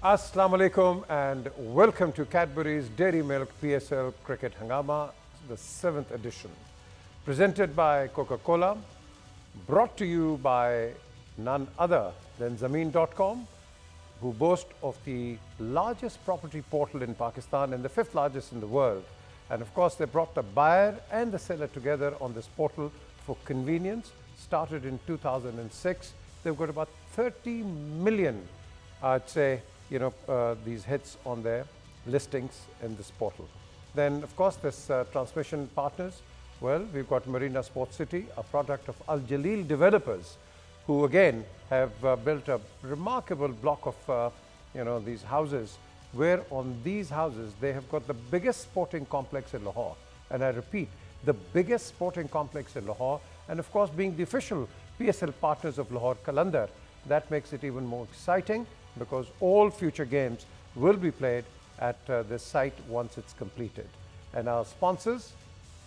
Assalamu alaikum and welcome to Cadbury's Dairy Milk PSL Cricket Hangama, the 7th edition. Presented by Coca-Cola, brought to you by none other than Zameen.com, who boast of the largest property portal in Pakistan and the 5th largest in the world. And of course, they brought the buyer and the seller together on this portal for convenience. Started in 2006. They've got about 30 million, I'd say, these hits on their listings in this portal. Then, of course, there's transmission partners. Well, we've got Marina Sports City, a product of Al Jaleel developers, who again have built a remarkable block of these houses, where on these houses they have got the biggest sporting complex in Lahore. And I repeat, the biggest sporting complex in Lahore, and of course being the official PSL partners of Lahore Qalandar, that makes it even more exciting, because all future games will be played at this site once it's completed. And our sponsors,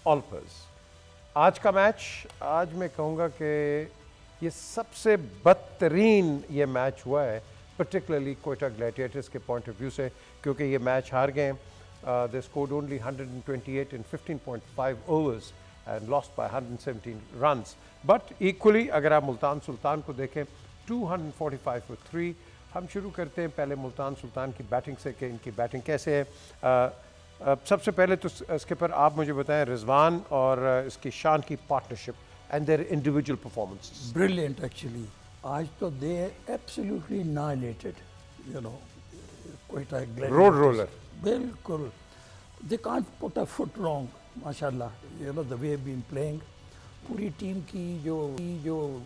Alpers. आज का match, आज मैं कहूँगा कि ये सबसे बदतरीन ये match हुआ है, particularly Quetta Gladiators के point of view से, क्योंकि ये मैच हार गए. They scored only 128 in 15.5 overs and lost by 117 runs. But equally, अगर आप मुल्तान सुल्तान को देखें, 245 for 3. हम शुरू करते हैं पहले मुल्तान सुल्तान की बैटिंग से कि इनकी बैटिंग कैसे है. सबसे पहले तो स्किपर आप मुझे बताएं रिजवान और इसकी शान की partnership and their individual performances. Brilliant actually. आज तो they absolutely annihilated, Quetta gladiators. Road roller. बिल्कुल. They can't put a foot wrong. माशाल्लाह, द वे बीन प्लेइंग. पूरी टीम की जो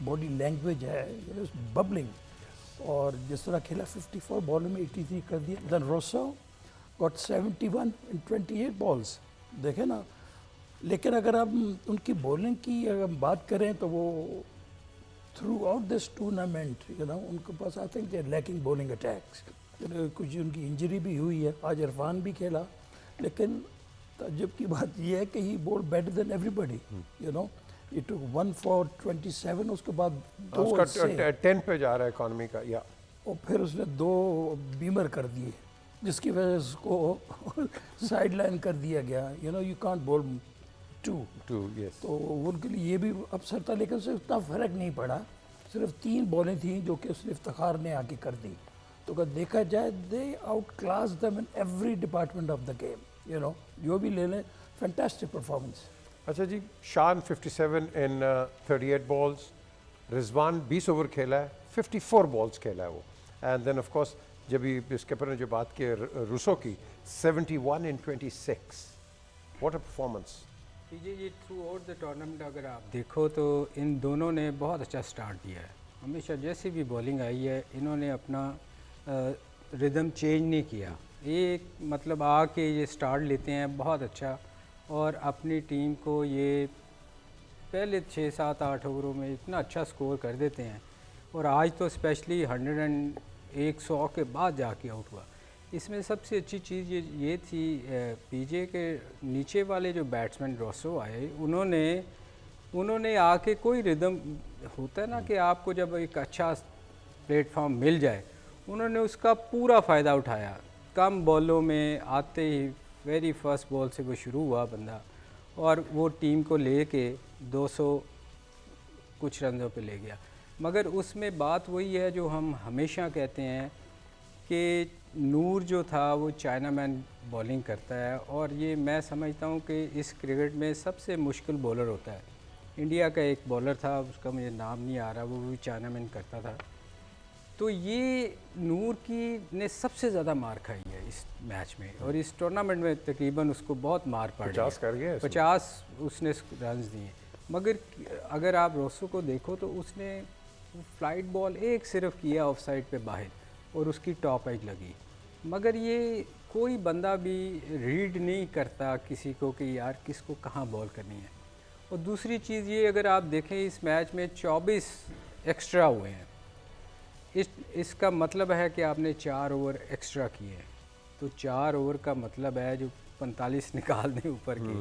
बॉडी लैंग्वेज है, बबलिंग. और जिस तरह खेला, 54 बॉल में 83 कर दिया. Then Rossouw got 71 in 28 balls. देखें ना. लेकिन अगर आप उनकी बॉलिंग की अगर बात करें तो वो थ्रू आउट दिस टूर्नामेंट उनके पास I think they are lacking bowling attacks. कुछ उनकी इंजरी भी हुई है. आज इरफान भी खेला, लेकिन ताज्जुब की बात यह है कि he bowled better than everybody. He took 1 for 27. उसके बाद उसका 10 पे जा रहा है इकोनॉमी का. या और फिर उसने 2 बीमर कर दिए, जिसकी वजह से उसको साइड लाइन कर दिया गया. You can't ball 2. yes. तो उनके लिए ये भी अवसर था, लेकिन उससे उतना फ़र्क नहीं पड़ा. सिर्फ 3 बॉलें थी जो कि उसने इफ्तिखार ने आके कर दी. तो अगर देखा जाए, they outclass them in every department of the game. जो भी ले लें, फैंटास्टिक परफॉर्मेंस. अच्छा जी, शान 57 in 38 बॉल्स. रिजवान 20 ओवर खेला है, 54 बॉल्स खेला है वो. एंड देन ऑफ कोर्स जब ये स्किपर ने जो बात की रूसो की, 71 in 26. What a performance. ये थ्रू आउट द टूर्नामेंट अगर आप देखो तो इन दोनों ने बहुत अच्छा स्टार्ट दिया है. हमेशा जैसी भी बॉलिंग आई है, इन्होंने अपना रिदम चेंज नहीं किया. एक मतलब आके ये स्टार्ट लेते हैं बहुत अच्छा, और अपनी टीम को ये पहले 6, 7, 8 ओवरों में इतना अच्छा स्कोर कर देते हैं. और आज तो स्पेशली 100 के बाद जाके आउट हुआ. इसमें सबसे अच्छी चीज़ ये थी, पीजे के नीचे वाले जो बैट्समैन रोसो आए, उन्होंने आके कोई रिदम होता है ना कि आपको जब एक अच्छा प्लेटफॉर्म मिल जाए, उन्होंने उसका पूरा फ़ायदा उठाया. कम बॉलों में आते ही वेरी फर्स्ट बॉल से वो शुरू हुआ बंदा, और वो टीम को लेके 200 कुछ रनों पे ले गया. मगर उसमें बात वही है जो हम हमेशा कहते हैं कि नूर जो था वो चाइना मैन बॉलिंग करता है, और ये मैं समझता हूँ कि इस क्रिकेट में सबसे मुश्किल बॉलर होता है. इंडिया का एक बॉलर था, उसका मुझे नाम नहीं आ रहा, वो भी चाइना मैन करता था. तो ये नूर की ने सबसे ज़्यादा मार खाई है इस मैच में, और इस टूर्नामेंट में तकरीबन उसको बहुत मार पड़ रही है. 50 कर गया. 50 उसने रन्स दिए. मगर अगर आप रोसो को देखो तो उसने फ्लाइट बॉल एक सिर्फ किया ऑफ साइड पे बाहर, और उसकी टॉप एज लगी. मगर ये कोई बंदा भी रीड नहीं करता किसी को कि यार किसको कहाँ बॉल करनी है. और दूसरी चीज़ ये, अगर आप देखें इस मैच में 24 एक्स्ट्रा हुए हैं. इसका मतलब है कि आपने 4 ओवर एक्स्ट्रा किए. तो 4 ओवर का मतलब है जो 45 निकाल दें ऊपर के.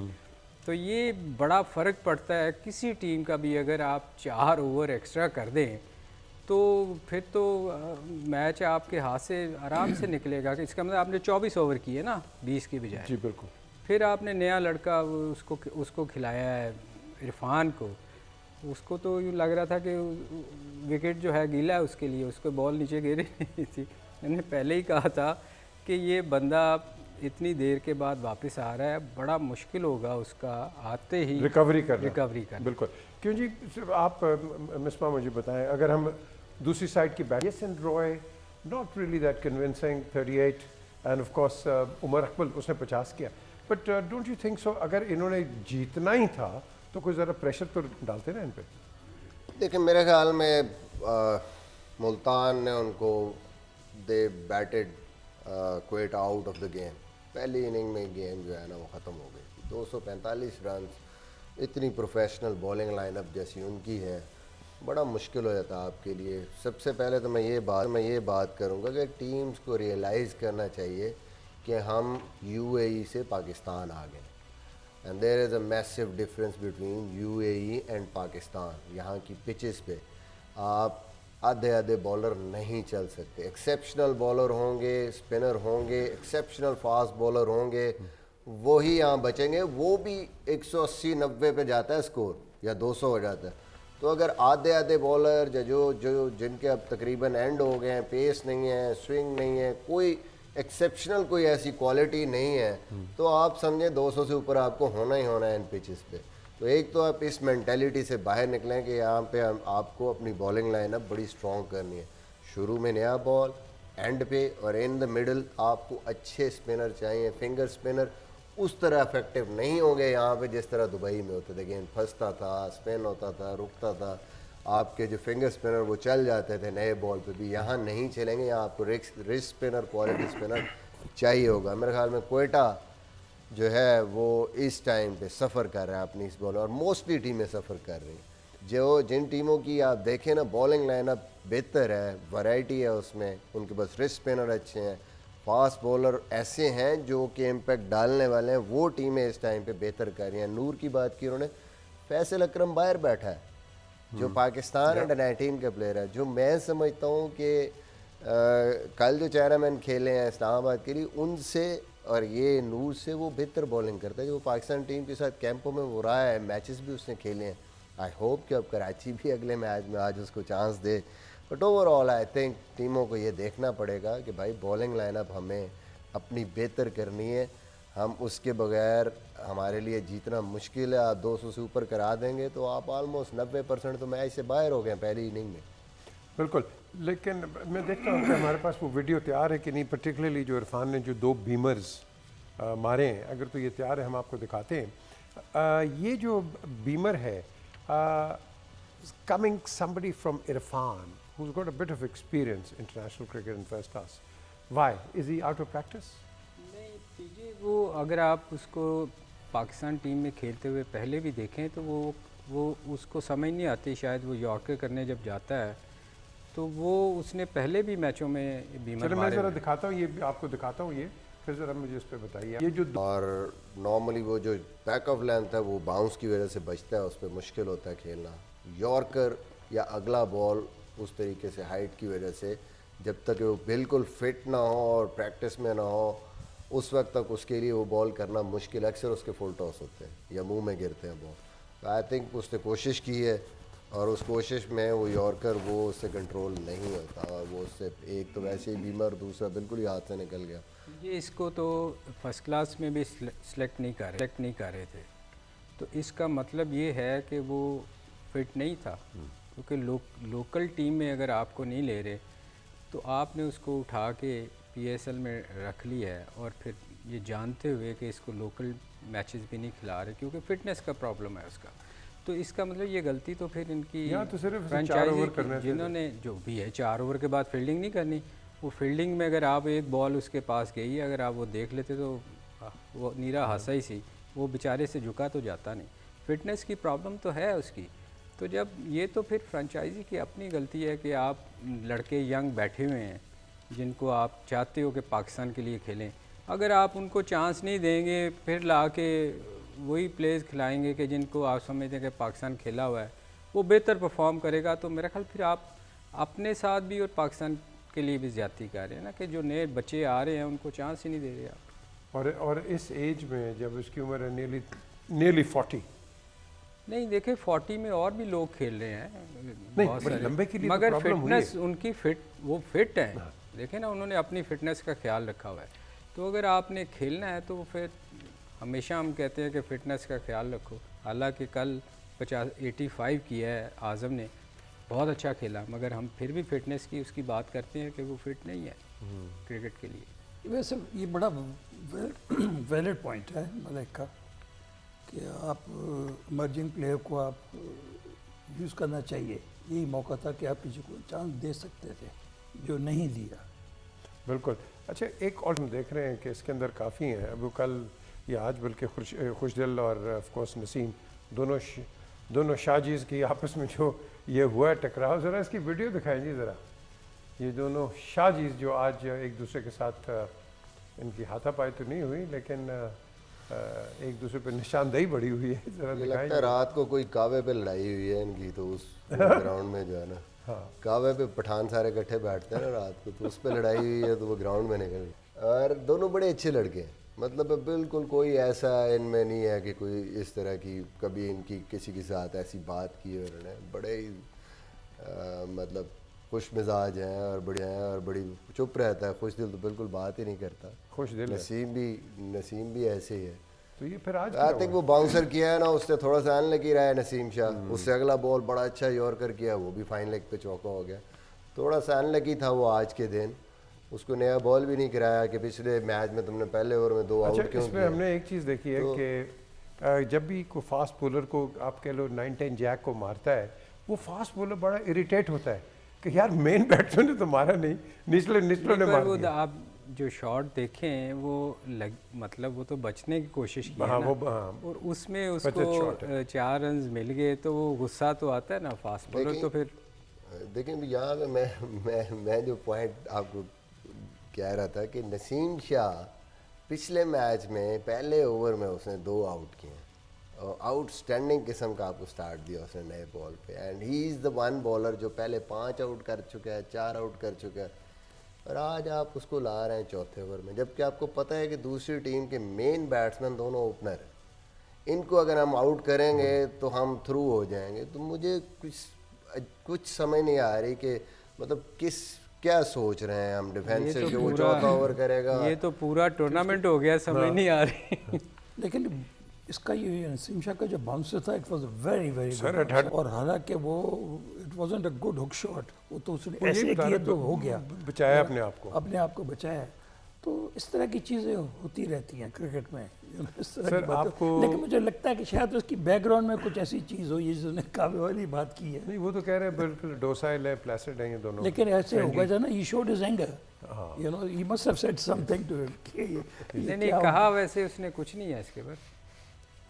तो ये बड़ा फ़र्क पड़ता है किसी टीम का भी. अगर आप 4 ओवर एक्स्ट्रा कर दें तो फिर तो मैच आपके हाथ से आराम से निकलेगा। कि इसका मतलब आपने 24 ओवर किए ना 20 की बजाय। जी बिल्कुल। फिर आपने नया लड़का उसको खिलाया है इरफान को, उसको तो यूँ लग रहा था कि विकेट जो है गीला है उसके लिए, उसको बॉल नीचे गिर ही नहीं थी। मैंने पहले ही कहा था कि ये बंदा इतनी देर के बाद वापस आ रहा है, बड़ा मुश्किल होगा उसका आते ही रिकवरी करना। बिल्कुल। क्यों जी, आप मिसबा मुझे बताएं, अगर हम दूसरी साइड की bat, yes and Roy not really that convincing 38 and of course Umar Akmal उसने 50 किया, but don't you think so अगर इन्होंने जीतना ही था तो कोई ज़रा प्रेशर तो डालते ना इन पे? देखिए मेरे ख्याल में मुल्तान ने उनको they batted quit out of the game. पहली इनिंग में गेम जो है ना वो ख़त्म हो गई। 245 रन, इतनी प्रोफेशनल बॉलिंग लाइनअप जैसी उनकी है, बड़ा मुश्किल हो जाता है आपके लिए। सबसे पहले तो मैं ये बात करूँगा कि टीम्स को रियलाइज़ करना चाहिए कि हम यूएई से पाकिस्तान आ गए, and there is a massive difference between UAE and Pakistan. यहाँ की पिचेस पे आप आधे बॉलर नहीं चल सकते। एक्सेप्शनल बॉलर होंगे, स्पिनर होंगे, एक्सेप्शनल फास्ट बॉलर होंगे, वही यहाँ बचेंगे। वो भी 180-90 पे जाता है स्कोर, या 200 हो जाता है। तो अगर आधे बॉलर जो जिनके अब तकरीबन एंड हो गए हैं, पेस नहीं है, स्विंग नहीं है, कोई एक्सेप्शनल कोई ऐसी क्वालिटी नहीं है, तो आप समझें 200 से ऊपर आपको होना ही होना है इन पिचेस पे। तो एक तो आप इस मेंटालिटी से बाहर निकलें कि यहाँ पे आपको अपनी बॉलिंग लाइनअप बड़ी स्ट्रॉन्ग करनी है। शुरू में नया बॉल, एंड पे और इन द मिडल आपको अच्छे स्पिनर चाहिए। फिंगर स्पिनर उस तरह इफेक्टिव नहीं होंगे यहाँ पे जिस तरह दुबई में होते थे। गेंद फंसता था, स्पिन होता था, रुकता था। आपके जो फिंगर स्पिनर वो चल जाते थे नए बॉल पे भी, यहाँ नहीं चलेंगे। यहाँ आपको रिस्ट स्पिनर, क्वालिटी स्पिनर चाहिए होगा। मेरे ख्याल में क्वेटा जो है वो इस टाइम पे सफ़र कर रहा है अपनी इस बॉल, और मोस्टली टीमें सफ़र कर रही हैं। जिन टीमों की आप देखें ना बॉलिंग लाइनअप बेहतर है, वैरायटी है उसमें, उनके पास रिस्ट स्पिनर अच्छे हैं, फास्ट बॉलर ऐसे हैं जो कि इम्पैक्ट डालने वाले हैं, वो टीमें इस टाइम पे बेहतर कर रही हैं। नूर की बात की उन्होंने, फैसल अकरम बाहर बैठा है जो पाकिस्तान अंडर 19 का प्लेयर है, जो मैं समझता हूँ कि कल जो चेयरमैन खेले हैं इस्लामाबाद के लिए, उनसे और ये नूर से वो बेहतर बॉलिंग करता है। जो पाकिस्तान टीम के साथ कैंपों में वो रहा है, मैचेस भी उसने खेले हैं। आई होप कि अब कराची भी अगले मैच में आज उसको chance they. But overall I think टीमों को ये देखना पड़ेगा कि भाई बॉलिंग लाइनअप हमें अपनी बेहतर करनी है। हम उसके बगैर हमारे लिए जीतना मुश्किल है। आप 200 से ऊपर करा देंगे तो आप ऑलमोस्ट 90% तो मैच से बाहर हो गए पहली इनिंग में। बिल्कुल, लेकिन मैं देखता हूँ कि हमारे पास वो वीडियो तैयार है कि नहीं, पर्टिकुलरली जो इरफान ने जो 2 बीमर्स मारे हैं, अगर तो ये तैयार है हम आपको दिखाते हैं। ये जो बीमर है coming somebody from Irfan who's got a bit of experience international cricket in first class. Why? Is he out of practice? नहीं पीजे, वो अगर आप उसको पाकिस्तान टीम में खेलते हुए पहले भी देखें तो वो उसको समझ नहीं आती। शायद वो यॉर्कर करने जब जाता है तो वो उसने पहले भी मैचों में बीमर चलो मैं ज़रा दिखाता हूँ, ये आपको दिखाता हूँ, ये फिर ज़रा मुझे इस पर बताइए। ये जो और नॉर्मली वो जो बैक ऑफ लेंथ है वो बाउंस की वजह से बचता है, उस पर मुश्किल होता है खेलना। यॉर्कर या अगला बॉल उस तरीके से हाइट की वजह से जब तक वो बिल्कुल फिट ना हो और प्रैक्टिस में ना हो, उस वक्त तक उसके लिए वो बॉल करना मुश्किल। अक्सर उसके फुल टॉस होते हैं या मुंह में गिरते हैं बॉल। तो आई थिंक उसने कोशिश की है और उस कोशिश में वो यॉर्कर वो उससे कंट्रोल नहीं होता, और वो उससे एक तो वैसे ही बीमर, दूसरा बिल्कुल ही हाथ से निकल गया। ये इसको तो फर्स्ट क्लास में भी सेलेक्ट नहीं कर रहे थे, तो इसका मतलब ये है कि वो फिट नहीं था। क्योंकि लोकल टीम में अगर आपको नहीं ले रहे तो आपने उसको उठा के पीएसएल में रख लिया है, और फिर ये जानते हुए कि इसको लोकल मैचेस भी नहीं खिला रहे क्योंकि फ़िटनेस का प्रॉब्लम है उसका। तो इसका मतलब ये गलती तो फिर इनकी तो सिर्फ फ्रेंचाइजी जिन्होंने जो भी है 4 ओवर के बाद फील्डिंग नहीं करनी। वो फील्डिंग में अगर आप एक बॉल उसके पास गई, अगर आप वो देख लेते तो वो नीरा हासा ही सी, वो बेचारे से झुका तो जाता नहीं। फिटनेस की प्रॉब्लम तो है उसकी। तो जब ये तो फिर फ्रेंचाइजी की अपनी गलती है कि आप लड़के यंग बैठे हुए हैं जिनको आप चाहते हो कि पाकिस्तान के लिए खेलें, अगर आप उनको चांस नहीं देंगे फिर ला के वही प्लेयर्स खिलाएंगे कि जिनको आप समझते हैं कि पाकिस्तान खेला हुआ है वो बेहतर परफॉर्म करेगा, तो मेरा ख्याल फिर आप अपने साथ भी और पाकिस्तान के लिए भी ज़्यादती कर रहे हैं ना, कि जो नए बच्चे आ रहे हैं उनको चांस ही नहीं दे रहे आप। और इस एज में जब उसकी उम्र है नियरली 40, नहीं देखे 40 में और भी लोग खेल रहे हैं नहीं, बहुत बट सारे, लंबे के लिए तो मगर प्रॉब्लम हुई फिटनेस है। उनकी वो फिट है, देखें ना उन्होंने अपनी फिटनेस का ख्याल रखा हुआ है। तो अगर आपने खेलना है तो फिर हमेशा हम कहते हैं कि फ़िटनेस का ख्याल रखो। हालांकि कल 85 किया है आज़म ने, बहुत अच्छा खेला, मगर हम फिर भी फिटनेस की उसकी बात करते हैं कि वो फिट नहीं है क्रिकेट के लिए। वैसे ये बड़ा वैलिड पॉइंट है मलिक का कि आप इमर्जिंग प्लेयर को आप यूज़ करना चाहिए। यही मौका था कि आप किसी को चांस दे सकते थे, जो नहीं दिया। बिल्कुल। अच्छा, एक और हम देख रहे हैं कि इसके अंदर काफ़ी हैं। अब कल या आज बल्कि खुशदिल और ऑफ कोर्स नसीम दोनों शाहजीज़ की आपस में जो ये हुआ है टकराव, ज़रा इसकी वीडियो दिखाएं जी ज़रा। ये दोनों शाहजीज़ जो आज एक दूसरे के साथ इनकी हाथापाई तो नहीं हुई, लेकिन एक दूसरे पे निशानदेही बढ़ी हुई है। ज़रा मुझे दिखाएं। लगता है रात को कोई कावे पे लड़ाई हुई है इनकी, तो उस ग्राउंड में जो है ना, कावे पे पठान सारे इकट्ठे बैठते हैं ना रात को, तो उस पे लड़ाई हुई है, तो वो ग्राउंड में निकल गई। और दोनों बड़े अच्छे लड़के हैं, मतलब बिल्कुल कोई ऐसा इनमें नहीं है कि कोई इस तरह की कभी इनकी किसी के साथ ऐसी बात की है उन्होंने। बड़े ही मतलब खुश मिजाज हैं और बढ़िया हैं, और बड़ी चुप रहता है। खुश दिल तो बिल्कुल बात ही नहीं करता। खुश दिल है। नसीम भी ऐसे ही है। तो ये फिर आज आई थिंक वो बाउंसर किया है ना, उसने थोड़ा सा अनलकी रहा है नसीम शाह। उससे अगला बॉल बड़ा अच्छा यॉर्कर किया, वो भी फाइन लेग पे चौका हो गया। थोड़ा सा अनलकी था वो आज के दिन, उसको नया बॉल भी नहीं कराया कि पिछले मैच में तुमने पहले ओवर में 2 आउट क्यों इसमें किया। हमने एक चीज़ देखी है कि जब भी कोई फास्ट बॉलर को आप कह लो 9-10 जैक को मारता है, वो फास्ट बॉलर बड़ा इरिटेट होता है कि यार मेन बैट्समैन ने तो मारा नहीं, निचले ने मार दिया। आप जो शॉट देखें वो मतलब वो तो बचने की कोशिश की है हाँ, ना, और उसमें उसको 4 रन मिल गए, तो वो गुस्सा तो आता है ना फास्ट बॉलर। तो फिर देखें यहाँ पे मैं जो पॉइंट आपको कह रहा था कि नसीम शाह पिछले मैच में पहले ओवर में उसने 2 आउट किए, और आउटस्टैंडिंग किस्म का आपको स्टार्ट दिया उसने नए बॉल पे। And he is the one bowler जो पहले 5 आउट कर चुका है, 4 आउट कर चुका है, और आज आप उसको ला रहे हैं चौथे ओवर में, जबकि आपको पता है कि दूसरी टीम के मेन बैट्समैन दोनों ओपनर हैं। इनको अगर हम आउट करेंगे तो हम थ्रू हो जाएंगे। तो मुझे कुछ समझ नहीं आ रही कि मतलब क्या सोच रहे हैं हम डिफेंस से, कि वो चौथा ओवर करेगा। ये तो पूरा टूर्नामेंट हो गया, समझ नहीं आ रही। लेकिन इसका ये नसीम शाह का जो बाउंसर था, it was very very good, और हालांकि वो it wasn't a good hook shot, वो तो उसने ऐसे किया तो हो गया, बचाया अपने आप को बचाया। तो इस तरह की चीज़ें होती रहती हैं क्रिकेट में, इस तरह सर, की बातें। आपको लेकिन मुझे लगता है कि शायद उसकी बैकग्राउंड में कुछ ऐसी चीज़ हो जिसने कावे वाली बात की है। नहीं, वो तो कह रहे हैं बिल्कुल डोसाइल है, प्लेसिड है ये दोनों। लेकिन ऐसे होगा जो ना, he showed his anger, you know, he must have said something to him. नहीं कहा, वैसे उसने कुछ नहीं है इसके बाद,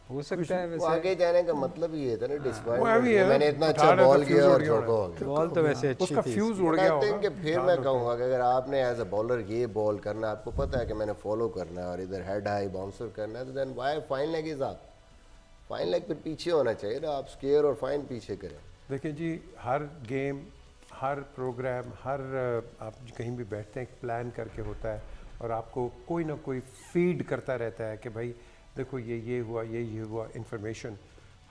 हो सकता है वैसे आगे जाने का मतलब ये था ना, डिसअपॉइंटमेंट, मैंने इतना अच्छा बॉल किया और चौका हो गया। बॉल तो वैसे अच्छी उसका थी। फ्यूज उड़ गया होगा। कि फिर मैं कहूँगा कि अगर आपने एज अ बॉलर ये बॉल करना, आपको पता है कि मैंने फॉलो करना है और इधर हेड हाई बाउंसर करना है, तो then why fine leg is up. Fine leg फिर पीछे होना चाहिए ना, आप स्केयर और फाइन पीछे करें। देखिए जी, हर गेम, हर प्रोग्राम, आप कहीं भी बैठते हैं, एक प्लान करके होता है, और आपको कोई ना कोई फीड करता रहता है कि भाई देखो ये हुआ, ये हुआ। इन्फॉर्मेशन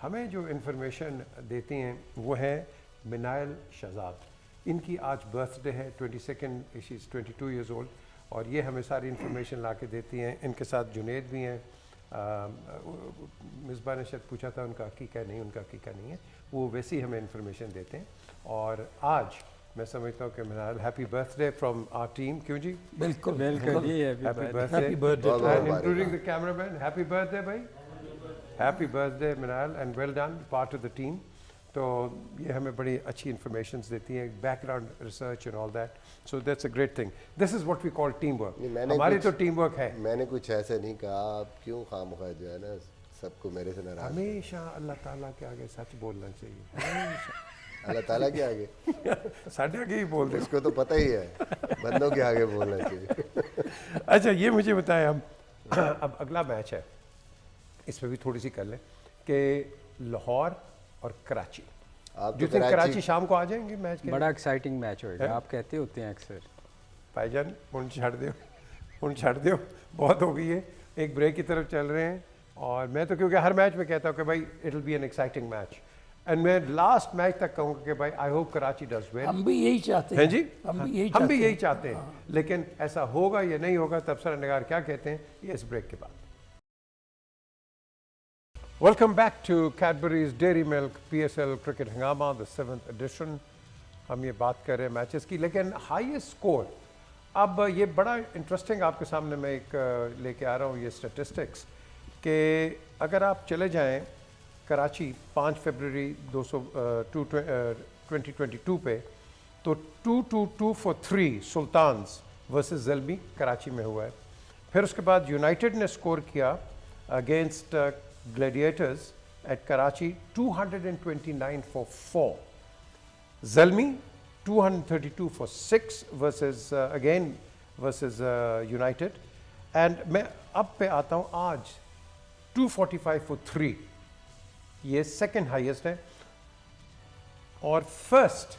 हमें जो इन्फॉर्मेशन देती हैं वो है मिनायल शहजाद। इनकी आज बर्थडे है 22, शी इज़ 22 ईयर्स ओल्ड, और ये हमें सारी इन्फॉर्मेशन ला के देती हैं। इनके साथ जुनेद भी हैं। मिसबा ने शायद पूछा था उनका हकीका नहीं, उनका हकीका नहीं है, वो वैसे ही हमें इन्फॉर्मेशन देते हैं। और आज मैं समझता हूँ कि Minal, happy birthday from our team. क्यों जी? बिल्कुल बिल्कुल जी, happy birthday and including the cameraman, happy birthday भाई, happy birthday Minal, and well done, part of the team. तो ये हमें बड़ी अच्छी इन्फॉर्मेशन देती हैं, background research and all that, so that's a great thing. This is what we call team work. हमारी तो टीम वर्क है। मैंने कुछ ऐसे नहीं कहा, आप क्यों खामखा जो है ना सबको मेरे से नाराज। हमेशा अल्लाह ताला के आगे सच बोलना चाहिए, हमेशा अल्लाह ताला के आगे साढ़े आगे ही बोल दे, उसको तो पता ही है, बंदों के आगे बोलना चाहिए। अच्छा, ये मुझे बताएं, हम अब अगला मैच है, इसमें भी थोड़ी सी कर लें कि लाहौर और कराची, आप डू तो यू थिंक कराची शाम को आ जाएंगे मैच के? बड़ा एक्साइटिंग मैच होएगा, आप कहते होते हैं अक्सर। भाईजान उन छाड़ दो बहुत हो गई है, एक ब्रेक की तरफ चल रहे हैं। और मैं तो क्योंकि हर मैच में कहता हूँ कि भाई it will be an exciting match, and मैं लास्ट मैच तक कहूँगा कि भाई I hope Karachi does well. हम भी यही चाहते हैं हैं जी, हम भी यही चाहते हैं, लेकिन ऐसा होगा या नहीं होगा तबसरा निगार क्या कहते हैं ये इस ब्रेक के बाद। Welcome back to Cadbury's Dairy Milk PSL cricket Hungama the 7th edition. हम ये बात कर रहे हैं मैचेस की, लेकिन हाईएस्ट स्कोर, अब ये बड़ा इंटरेस्टिंग आपके सामने मैं एक लेके आ रहा हूँ ये स्टैटिस्टिक्स, कि अगर आप चले जाएं कराची 5 फरवरी 2022 पे, तो 2-2-2 for 3 Sultans versus Zalmi Karachi में हुआ है। फिर उसके बाद यूनाइटेड ने स्कोर किया against Gladiators at Karachi 229 for 4, Zalmi 232 for 6 versus again versus United. And मैं अब पे आता हूँ आज 245 फॉर 3, ये सेकंड हाईएस्ट है। और फर्स्ट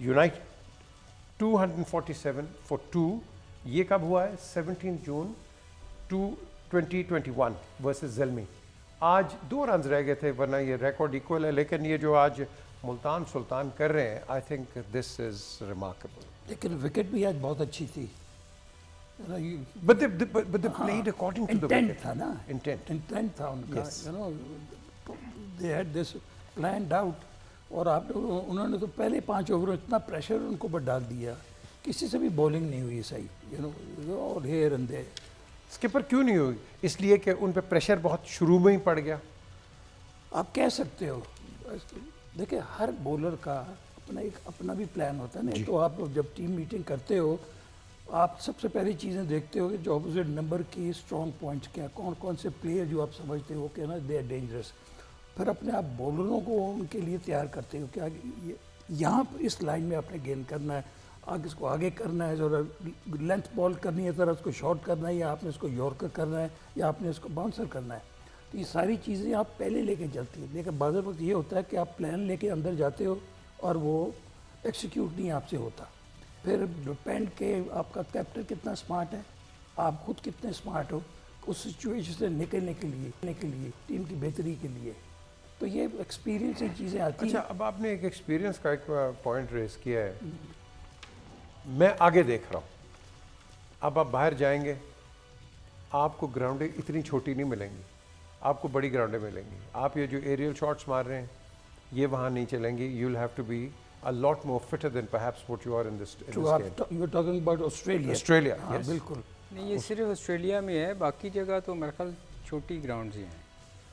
यूनाइटेड 247 फॉर 2, ये कब हुआ है? 17 जून 2021 वर्सेस ज़ल्मी। आज 2 रन रह गए थे, वरना ये रिकॉर्ड इक्वल है। लेकिन ये जो आज मुल्तान सुल्तान कर रहे हैं, I think this is remarkable. लेकिन विकेट भी आज बहुत अच्छी थी। But they played according to the intent wicket. था ना, इंटेंट था उनका, Yes. They had this planned out. और आप उन्होंने तो पहले 5 ओवर में इतना प्रेशर उनको पर डाल दिया, किसी से भी बॉलिंग नहीं हुई सही, और हेयर एंड देयर। स्किपर क्यों नहीं हुई? इसलिए कि उन पे प्रेशर बहुत शुरू में ही पड़ गया। आप कह सकते हो, देखिए हर बॉलर का अपना भी प्लान होता है ना। तो आप जब टीम मीटिंग करते हो, आप सबसे पहली चीज़ें देखते हो कि जो अपोजिट नंबर की स्ट्रॉन्ग पॉइंट्स क्या, कौन कौन से प्लेयर जो आप समझते हो कि ना दे आर डेंजरस। फिर अपने आप बॉलरों को उनके लिए तैयार करते हो कि यहाँ पर इस लाइन में आपने गेंद करना है, आगे इसको आगे करना है, ज़रा लेंथ बॉल करनी है, ज़रा इसको शॉर्ट करना है, या आपने इसको यॉर्कर करना है, या आपने इसको बाउंसर करना है। तो ये सारी चीज़ें आप पहले लेके चलती है। लेकिन बाज़ वक्त ये होता है कि आप प्लान लेके अंदर जाते हो और वो एक्सिक्यूट नहीं आपसे होता। फिर डिपेंड के आपका कैप्टन कितना स्मार्ट है, आप खुद कितने स्मार्ट हो उस सिचुएशन से निकलने के लिए टीम की बेहतरी के लिए। तो ये एक्सपीरियंस से चीज़ें आती अच्छा, हैं। अब आपने एक एक्सपीरियंस का एक पॉइंट रेस किया है, मैं आगे देख रहा हूँ। अब आप बाहर जाएंगे, आपको ग्राउंडें इतनी छोटी नहीं मिलेंगी, आपको बड़ी ग्राउंडें मिलेंगी। आप ये जो एरियल शॉट्स मार रहे हैं, ये वहाँ नहीं चलेंगी। You will have to be a lot more fitter than perhaps what you are in this game. You are talking about Australia. Australia, हाँ, yes. बिल्कुल। नहीं, ये सिर्फ ऑस्ट्रेलिया में है, बाकी जगह तो मेरे ख्याल छोटी ग्राउंड ही हैं।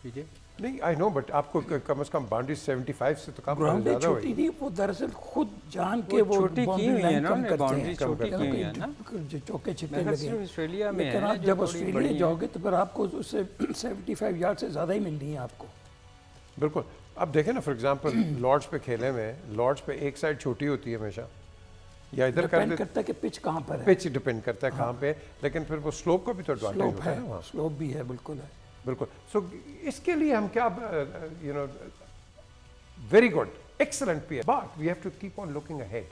विजय नहीं, आई नो, बट आपको कम से कम बाउंड्री 75 से तो कम ग्राउंड ज़्यादा छोटी होगी। नहीं, वो दरअसल खुद जान के वो छोटी की हुई है ना, करते बाउंड्री हैं, छोटी की हुई है ना। जो चौके छिक्के मैं लगे सिर्फ हैं। ऑस्ट्रेलिया में लेकिन है आप जो जब थोड़ी ऑस्ट्रेलिया बड़ी है। जाओगे तो फिर आपको उससे 75 यार्ड से ज़्यादा ही मिलनी है आपको। बिल्कुल। अब देखें ना, फॉर एग्जांपल लॉर्ड्स पे खेले में, लॉर्ड्स पे एक साइड छोटी होती है हमेशा, या इधर कर डिपेंड करता है कि पिच कहाँ पर है। पिच डिपेंड करता है कहाँ पे, लेकिन फिर वो स्लोप का भी तो एडवांटेज स्लोप होता है है, ना वहाँ। स्लोप भी है, बिल्कुल है। बिल्कुल। सो इसके लिए हम क्या, you know, very good, excellent P, but we have to keep on looking ahead.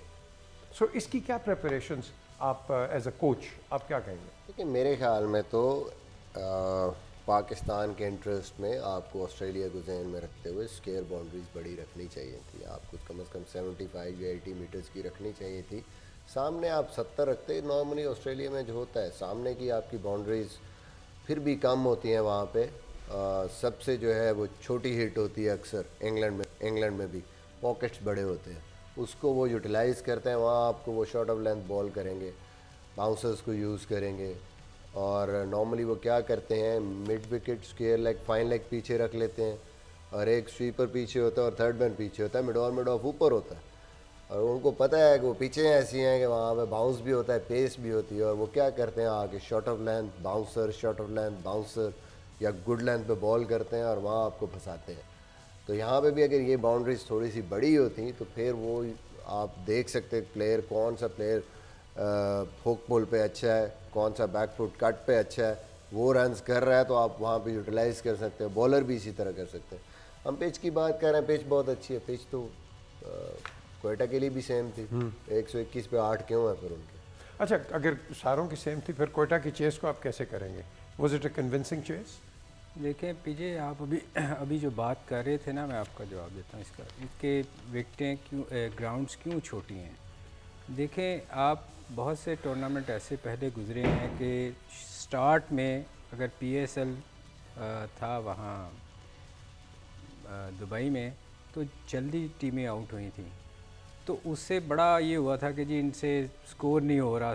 सो इसकी क्या प्रिपरेशंस आप एज अ कोच आप क्या कहेंगे? देखिए, मेरे ख्याल में तो पाकिस्तान के इंटरेस्ट में आपको ऑस्ट्रेलिया को जहन में रखते हुए स्क्वायर बाउंड्रीज बड़ी रखनी चाहिए थी। आपको कम से कम 75 या 80 मीटर्स की रखनी चाहिए थी। सामने आप 70 रखते, नॉर्मली ऑस्ट्रेलिया में जो होता है सामने की आपकी बाउंड्रीज फिर भी कम होती हैं वहाँ पे। सबसे जो है वो छोटी हिट होती है अक्सर। इंग्लैंड में भी पॉकेट्स बड़े होते हैं, उसको वो यूटिलाइज़ करते हैं। वहाँ आपको वो शॉर्ट ऑफ लेंथ बॉल करेंगे, बाउंसर्स को यूज़ करेंगे। और नॉर्मली वो क्या करते हैं, mid wicket square leg, fine leg पीछे रख लेते हैं, और एक स्वीपर पीछे होता है और थर्ड मैन पीछे होता है, मिड ऑफ ऊपर होता है। और उनको पता है कि वो पीछे ऐसी हैं कि वहाँ पे बाउंस भी होता है, पेस भी होती है, और वो क्या करते हैं आके short of length bouncer, short of length bouncer या गुड लेंथ पे बॉल करते हैं और वहाँ आपको फंसाते हैं। तो यहाँ पे भी अगर ये बाउंड्रीज थोड़ी सी बड़ी होती तो फिर वो आप देख सकते प्लेयर, कौन सा प्लेयर हुक पुल पे अच्छा है, कौन सा बैक फुट कट पे अच्छा है, वो रन्स कर रहा है तो आप वहाँ पे यूटिलाइज़ कर सकते हैं। बॉलर भी इसी तरह कर सकते हैं। हम पिच की बात कर रहे हैं, पिच बहुत अच्छी है, पिच तो क्वेटा के लिए भी सेम थी, 121 पे 8 क्यों है फिर उनके? अच्छा, अगर सारों की सेम थी फिर कोयटा की चेस को आप कैसे करेंगे? Was it a convincing chase? देखिए पीजे, आप अभी जो बात कर रहे थे ना, मैं आपका जवाब देता हूँ इसका। इसके विकेटें क्यों, ग्राउंड्स क्यों छोटी हैं? देखें, आप बहुत से टूर्नामेंट ऐसे पहले गुजरे हैं कि स्टार्ट में अगर पीएसएल था वहाँ दुबई में, तो जल्दी टीमें आउट हुई थी। तो उससे बड़ा ये हुआ था कि जी इनसे स्कोर नहीं हो रहा,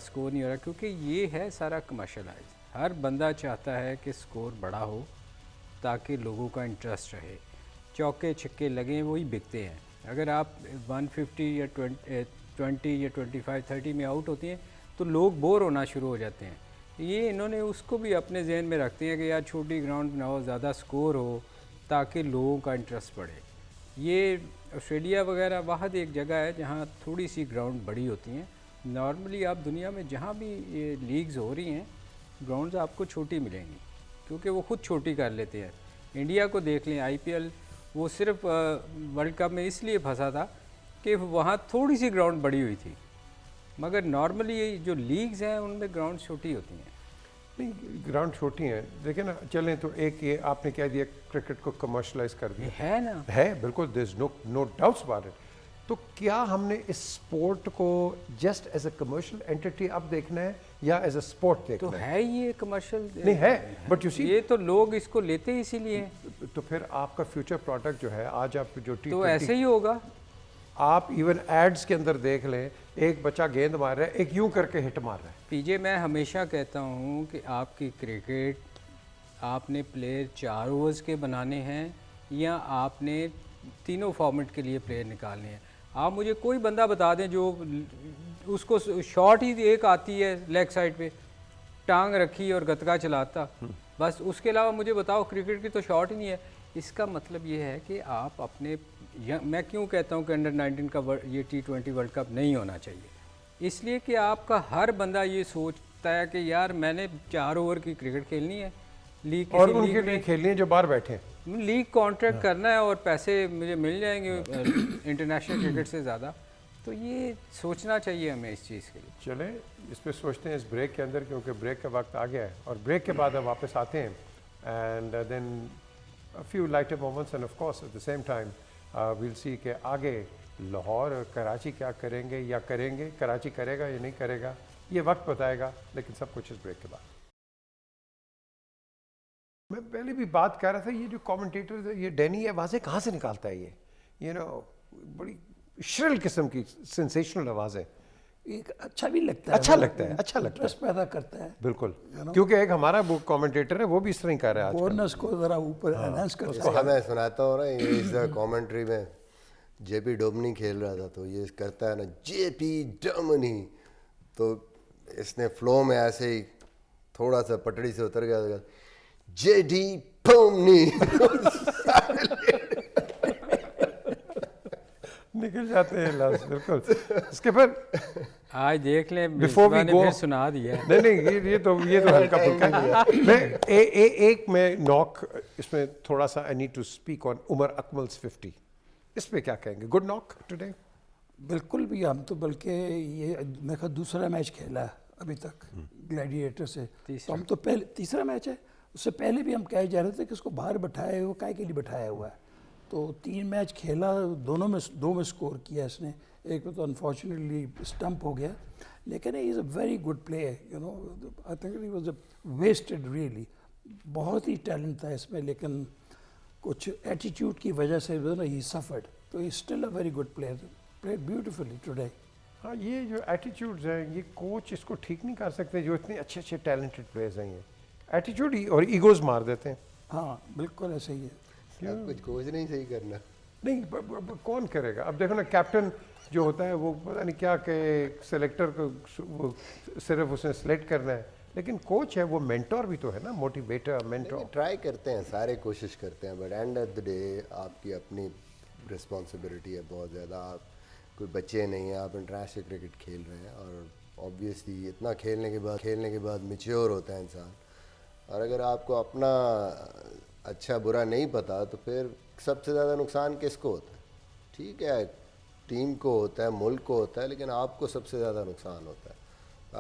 क्योंकि ये है सारा कमर्शलाइज। हर बंदा चाहता है कि स्कोर बड़ा हो ताकि लोगों का इंटरेस्ट रहे। चौके छक्के लगें वही बिकते हैं। अगर आप 150 या 20 या 25 30 में आउट होती हैं तो लोग बोर होना शुरू हो जाते हैं। ये इन्होंने उसको भी अपने जहन में रखते हैं कि यार छोटी ग्राउंड बनाओ, ज़्यादा स्कोर हो ताकि लोगों का इंटरेस्ट बढ़े। ये ऑस्ट्रेलिया वगैरह वाहद एक जगह है जहाँ थोड़ी सी ग्राउंड बड़ी होती हैं। नॉर्मली आप दुनिया में जहाँ भी ये लीग्स हो रही हैं, ग्राउंड्स आपको छोटी मिलेंगी क्योंकि वो ख़ुद छोटी कर लेते हैं। इंडिया को देख लें, आईपीएल वो सिर्फ वर्ल्ड कप में इसलिए फंसा था कि वहाँ थोड़ी सी ग्राउंड बड़ी हुई थी, मगर नॉर्मली जो लीग्स हैं उनमें ग्राउंड छोटी होती हैं। नहीं, ग्राउंड छोटी हैं। देखिए ना, चलें तो एक ये आपने कह दिया क्रिकेट को कमर्शलाइज कर दिया है ना, है बिल्कुल, there is no doubts about it. तो क्या हमने इस स्पोर्ट को just as a commercial entity अब देखना है या एज अ स्पोर्ट देखना तो है? है ये कमर्शियल नहीं है, बट यू सी ये तो लोग इसको लेते ही इसीलिए हैं। तो फिर आपका फ्यूचर प्रोडक्ट जो है, आज आप जो तो ऐसे ही होगा। आप इवन एड्स के अंदर देख लें, एक बच्चा गेंद मार रहा है, एक यूं करके हिट मार रहा है। पीजे, मैं हमेशा कहता हूँ कि आपकी क्रिकेट, आपने प्लेयर 4 ओवर्स के बनाने हैं या आपने तीनों फॉर्मेट के लिए प्लेयर निकालने हैं। आप मुझे कोई बंदा बता दें जो उसको शॉट ही एक आती है लेग साइड पे, टांग रखी और गतका चलाता, बस उसके अलावा मुझे बताओ क्रिकेट की तो शॉट ही नहीं है। इसका मतलब ये है कि आप अपने, मैं क्यों कहता हूँ कि अंडर 19 का ये T20 वर्ल्ड कप नहीं होना चाहिए, इसलिए कि आपका हर बंदा ये सोचता है कि यार मैंने 4 ओवर की क्रिकेट खेलनी है, लीग और उनके लिए खेलनी है जो बाहर बैठे हैं, लीग कॉन्ट्रैक्ट करना है और पैसे मुझे मिल जाएंगे इंटरनेशनल क्रिकेट से ज़्यादा। तो ये सोचना चाहिए हमें इस चीज़ के लिए। चलें इस पर सोचते हैं इस ब्रेक के अंदर, क्योंकि ब्रेक का वक्त आ गया है और ब्रेक के बाद हम वापस आते हैं and then a few lighter moments and of course at the same time we'll see कि आगे लाहौर और कराची क्या करेंगे या करेंगे, कराची करेगा या नहीं करेगा, ये वक्त बताएगा, लेकिन सब कुछ इस ब्रेक के बाद। मैं पहले भी बात कर रहा था, ये जो कमेंटेटर ये डैनी आवाज़ें कहाँ से निकालता है ये नो बड़ी श्रिल किस्म की सेंसेशनल आवाज़ है। एक अच्छा भी लगता है, अच्छा लगता है, अच्छा लगता है, इंटरेस्ट पैदा करता है बिल्कुल, क्योंकि एक हमारा वो कमेंटेटर है वो भी इस तरह ही कर रहा है बोनस को ज़रा ऊपर एनहांस करता है। उसको मैं सुनाता हूँ ना, ये इस कमेंट्री में जेपी डोमनी खेल रहा था तो ये करता है ना जेपी डोमनी, तो इसने फ्लो में ऐसे ही थोड़ा सा पटड़ी से उतर गया, जेडी डोमनी निकल जाते हैं लफ्ज़, बिल्कुल। इसके फिर आज देख लें, बिफोर वी गो, फिर सुना दिया। नहीं ये तो हल्का फुल्का मैं एक मैं नॉक इसमें थोड़ा सा, I need to speak on Umar Akmal's 50, इस पे क्या कहेंगे? Good knock today? बिल्कुल भी, हम तो बल्कि ये मेरे ख्याल दूसरा मैच खेला है अभी तक ग्लैडिएटर से, तो हम तो पहले तीसरा मैच है, उससे पहले भी हम कहे जा रहे थे कि उसको बाहर बैठाया हुआ, काय के लिए बैठाया हुआ है। तो 3 मैच खेला, दोनों में 2 में स्कोर किया इसने, एक में तो अनफॉर्चुनेटली स्टंप हो गया, लेकिन he is a very good player, you know, I think he was wasted really. बहुत ही टैलेंट था इसमें, लेकिन कुछ एटीट्यूड की वजह से ही सफर्ड, तो he still a very good player, played beautifully today. हाँ, ये जो एटीट्यूड्स हैं ये कोच इसको ठीक नहीं कर सकते, जो इतने अच्छे अच्छे टैलेंटेड प्लेयर्स हैं, ये एटीट्यूड और ईगोज मार देते हैं। हाँ बिल्कुल ऐसे ही है। कुछ कोच नहीं सही करना, नहीं कौन करेगा? अब देखो ना, कैप्टन जो होता है वो पता नहीं क्या कि सिलेक्टर को वो सिर्फ उसने सेलेक्ट करना है, लेकिन कोच है वो मेंटोर भी तो है ना, मोटिवेटर, मेंटोर। ट्राई करते हैं, सारे कोशिश करते हैं, but and of the day आपकी अपनी रिस्पॉन्सिबिलिटी है बहुत ज़्यादा। आप कोई बच्चे नहीं हैं, आप इंटरनेशनल क्रिकेट खेल रहे हैं और ऑब्वियसली इतना खेलने के बाद मैच्योर होता है इंसान, और अगर आपको अपना अच्छा बुरा नहीं पता तो फिर सबसे ज़्यादा नुकसान किसको होता है? ठीक है, टीम को होता है, मुल्क को होता है, लेकिन आपको सबसे ज़्यादा नुकसान होता है।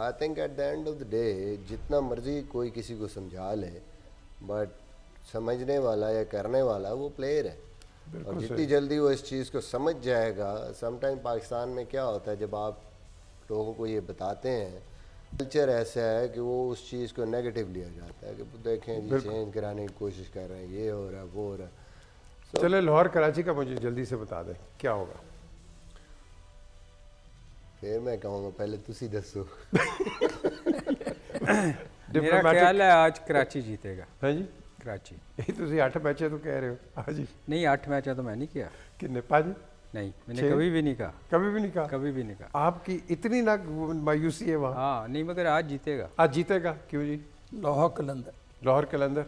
I think eight the end of the day जितना मर्जी कोई किसी को समझा ले, बट समझने वाला या करने वाला वो प्लेयर है, और जितनी जल्दी वो इस चीज़ को समझ जाएगा। समटाइम पाकिस्तान में क्या होता है, जब आप लोगों को ये बताते हैं, कल्चर ऐसा है कि वो उस चीज़ को नेगेटिव लिया जाता है कि देखें जी चेंज कराने की कोशिश कर रहे हैं, ये हो रहा है वो हो रहा है। चले लाहौर कराची का मुझे जल्दी से बता दें क्या होगा। फिर मैं कहूँगा पहले तुसी दसो। मेरा ख्याल है आज कराची जीतेगा। हाँ जी, कराची। यही तुसी 8 मैच तो कह रहे हो। हाँ जी, नहीं 8 मैच है तो मैं नहीं किया। कितने 5? नहीं, मैंने कभी भी नहीं कहा। कभी भी नहीं कहा? कभी भी नहीं कहा। आपकी इतनी ना मायूसी है वहाँ। हाँ नहीं, मगर आज जीतेगा। आज जीतेगा। क्यों जी? लाहौर कलंदर, लाहौर कलंदर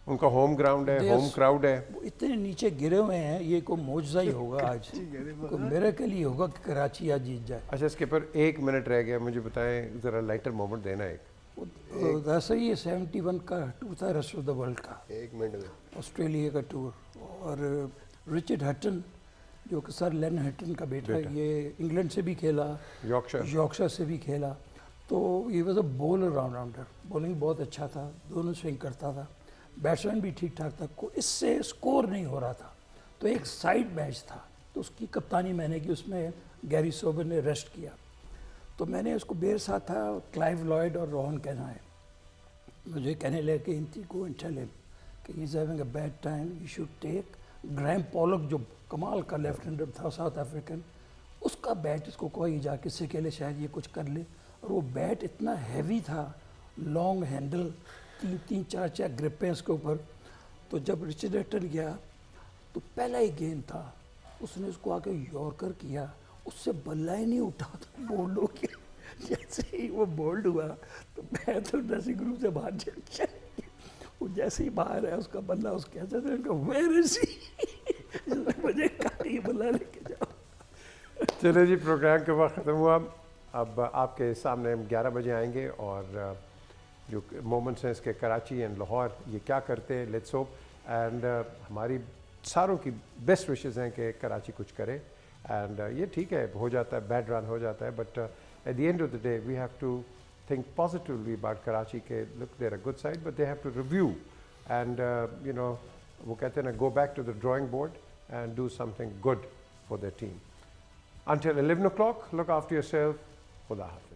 उनका होम ग्राउंड है, होम क्राउड है। वो इतने नीचे गिरे हुए हैं, ये कोई मौजज़ा ही होगा आज, कोई मिरेकल ही होगा कि कराची आज जीत जाए। अच्छा, इसके पर 1 मिनट रह गया, मुझे बताएं ज़रा लाइटर मोमेंट देना एक। वैसे ही 71 का टूर था रेस्ट ऑफ द वर्ल्ड का, 1 मिनट में ऑस्ट्रेलिया का टूर। और रिचर्ड हटन जो कि सर लेन हटन का बेटा है, ये इंग्लैंड से भी खेला, यॉर्कशायर से भी खेला। तो ये was a bowler all-rounder, bowling बहुत अच्छा था, दोनों स्विंग करता था, बैट्समैन भी ठीक ठाक था। इससे स्कोर नहीं हो रहा था, तो एक साइड मैच था, तो उसकी कप्तानी मैंने की, उसमें गैरी सोबर ने रेस्ट किया। तो मैंने उसको मेरे साथ था क्लाइव लॉयड और रोहन कैना है, मुझे कहने लगे कि इनती को टेल हिम कि he is having a bad time, you should take Graeme Pollock जो कमाल का लेफ्ट हैंडर था साउथ अफ्रीकन, उसका बैट इसको कोई जाके से के लिए शायद ये कुछ कर ले। और वो बैट इतना हैवी था, लॉन्ग हैंडल, 3-4 ग्रिपें इसके ऊपर। तो जब रिचर्ड हटन गया तो पहला ही गेंद था, उसने उसको आके यॉर्कर किया, उससे बल्ला ही नहीं उठा, तो बोल्ड हो गया। जैसे ही वो बोल्ड हुआ तो मैं तो ड्रेसिंग रूम से बाहर चल, वो जैसे ही बाहर है उसका बल्ला उसके वेयर इज ही, मुझे कहा ये बल्ला लेके जाओ। चले जी, प्रोग्राम के वक्त ख़त्म हुआ। अब आपके सामने हम 11 बजे आएंगे और जो मोमेंट्स हैं इसके कराची एंड लाहौर, ये क्या करते हैं, लेट्स होप। एंड हमारी सारों की बेस्ट विशेज़ हैं कि कराची कुछ करे। एंड ये ठीक है, हो जाता है, बैड रन हो जाता है, but at the end of the day we have to think positively about Karachi ke look they're a good side, but they have to review and you know wo kehte hain na, go back to the drawing board and do something good for their team. Until 11 o'clock, look after yourself. Khuda Hafiz.